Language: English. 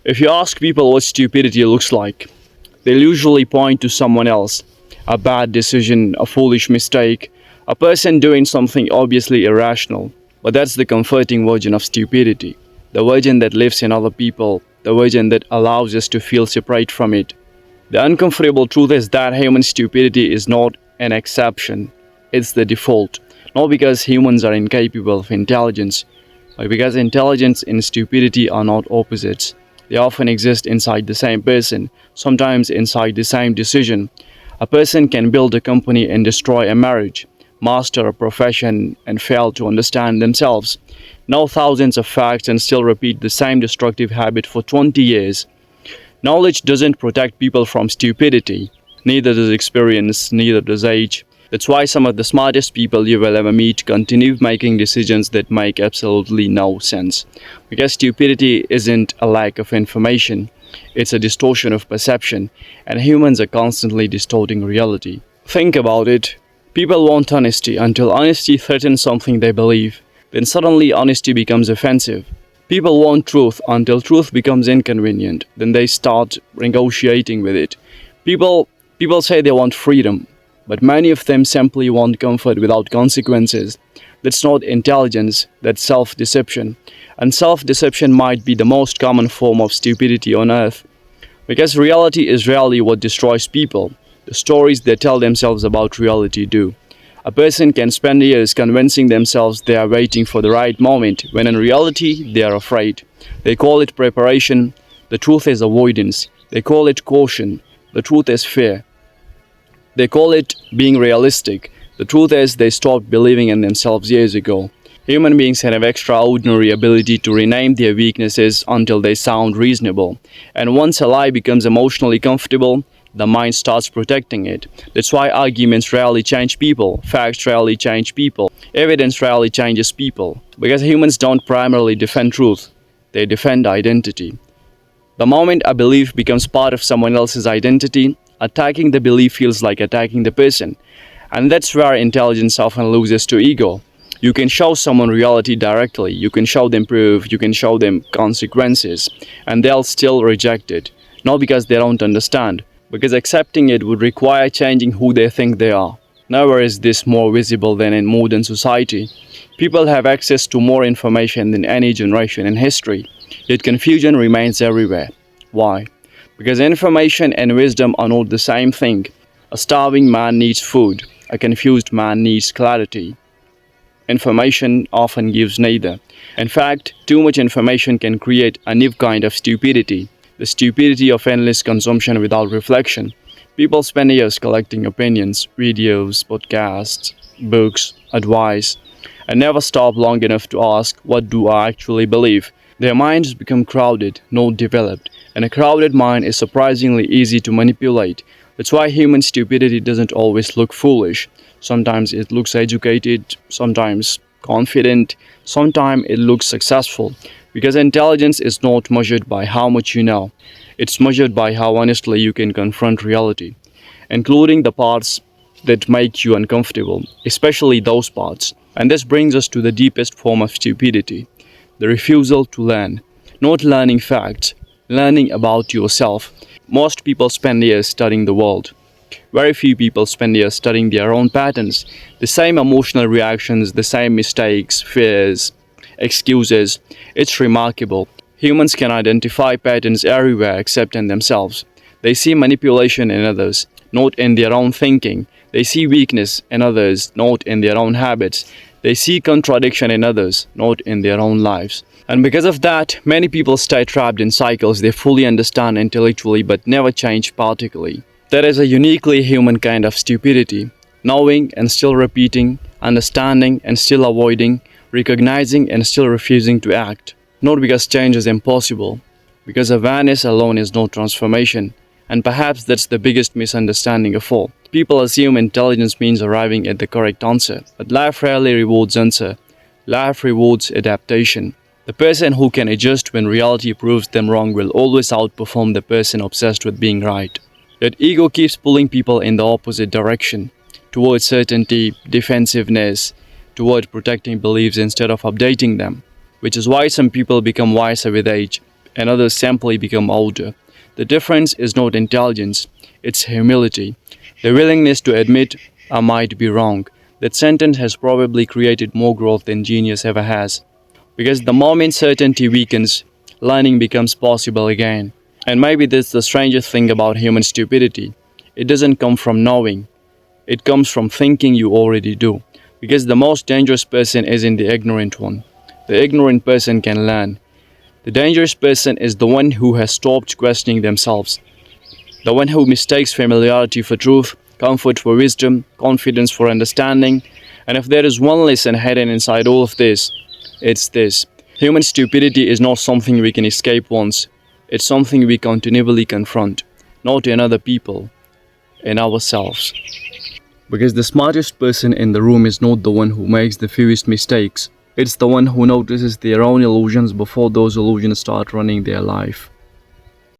If you ask people what stupidity looks like, they'll usually point to someone else. A bad decision, a foolish mistake, a person doing something obviously irrational. But that's the comforting version of stupidity. The version that lives in other people, the version that allows us to feel separate from it. The uncomfortable truth is that human stupidity is not an exception, it's the default. Not because humans are incapable of intelligence, but because intelligence and stupidity are not opposites. They often exist inside the same person, sometimes inside the same decision. A person can build a company and destroy a marriage, master a profession and fail to understand themselves, know thousands of facts and still repeat the same destructive habit for 20 years. Knowledge doesn't protect people from stupidity. Neither does experience, neither does age. That's why some of the smartest people you will ever meet continue making decisions that make absolutely no sense. Because stupidity isn't a lack of information, it's a distortion of perception, and humans are constantly distorting reality. Think about it. People want honesty until honesty threatens something they believe. Then suddenly honesty becomes offensive. People want truth until truth becomes inconvenient. Then they start negotiating with it. People say they want freedom, but many of them simply want comfort without consequences. That's not intelligence, that's self-deception. And self-deception might be the most common form of stupidity on earth. Because reality is rarely what destroys people. The stories they tell themselves about reality do. A person can spend years convincing themselves they are waiting for the right moment, when in reality they are afraid. They call it preparation. The truth is avoidance. They call it caution. The truth is fear. They call it being realistic. The truth is they stopped believing in themselves years ago. Human beings have extraordinary ability to rename their weaknesses until they sound reasonable. And once a lie becomes emotionally comfortable, the mind starts protecting it. That's why arguments rarely change people, facts rarely change people, evidence rarely changes people. Because humans don't primarily defend truth, they defend identity. The moment a belief becomes part of someone else's identity, attacking the belief feels like attacking the person. And that's where intelligence often loses to ego. You can show someone reality directly, you can show them proof, you can show them consequences, and they'll still reject it. Not because they don't understand, because accepting it would require changing who they think they are. Nowhere is this more visible than in modern society. People have access to more information than any generation in history, yet confusion remains everywhere. Why? Because information and wisdom are not the same thing. A starving man needs food, a confused man needs clarity. Information often gives neither. In fact, too much information can create a new kind of stupidity. The stupidity of endless consumption without reflection. People spend years collecting opinions, videos, podcasts, books, advice, and never stop long enough to ask, what do I actually believe? Their minds become crowded, not developed, and a crowded mind is surprisingly easy to manipulate. That's why human stupidity doesn't always look foolish. Sometimes it looks educated, sometimes confident, sometimes it looks successful. Because intelligence is not measured by how much you know. It's measured by how honestly you can confront reality, including the parts that make you uncomfortable, especially those parts. And this brings us to the deepest form of stupidity, the refusal to learn. Not learning facts, learning about yourself. Most people spend years studying the world. Very few people spend years studying their own patterns, the same emotional reactions, the same mistakes, fears, excuses. It's remarkable. Humans can identify patterns everywhere except in themselves. They see manipulation in others, not in their own thinking. They see weakness in others, not in their own habits. They see contradiction in others, not in their own lives. And because of that, many people stay trapped in cycles they fully understand intellectually but never change practically. That is a uniquely human kind of stupidity. Knowing and still repeating, understanding and still avoiding, recognizing and still refusing to act. Not because change is impossible, because awareness alone is no transformation. And perhaps that's the biggest misunderstanding of all. People assume intelligence means arriving at the correct answer, but life rarely rewards answer. Life rewards adaptation. The person who can adjust when reality proves them wrong will always outperform the person obsessed with being right. Yet ego keeps pulling people in the opposite direction, towards certainty, defensiveness, toward protecting beliefs instead of updating them, which is why some people become wiser with age, and others simply become older. The difference is not intelligence, it's humility. The willingness to admit, I might be wrong. That sentence has probably created more growth than genius ever has. Because the moment certainty weakens, learning becomes possible again. And maybe that's the strangest thing about human stupidity. It doesn't come from knowing, it comes from thinking you already do. Because the most dangerous person isn't the ignorant one. The ignorant person can learn. The dangerous person is the one who has stopped questioning themselves. The one who mistakes familiarity for truth, comfort for wisdom, confidence for understanding. And if there is one lesson hidden inside all of this, it's this. Human stupidity is not something we can escape once. It's something we continually confront, not in other people, in ourselves. Because the smartest person in the room is not the one who makes the fewest mistakes. It's the one who notices their own illusions before those illusions start running their life.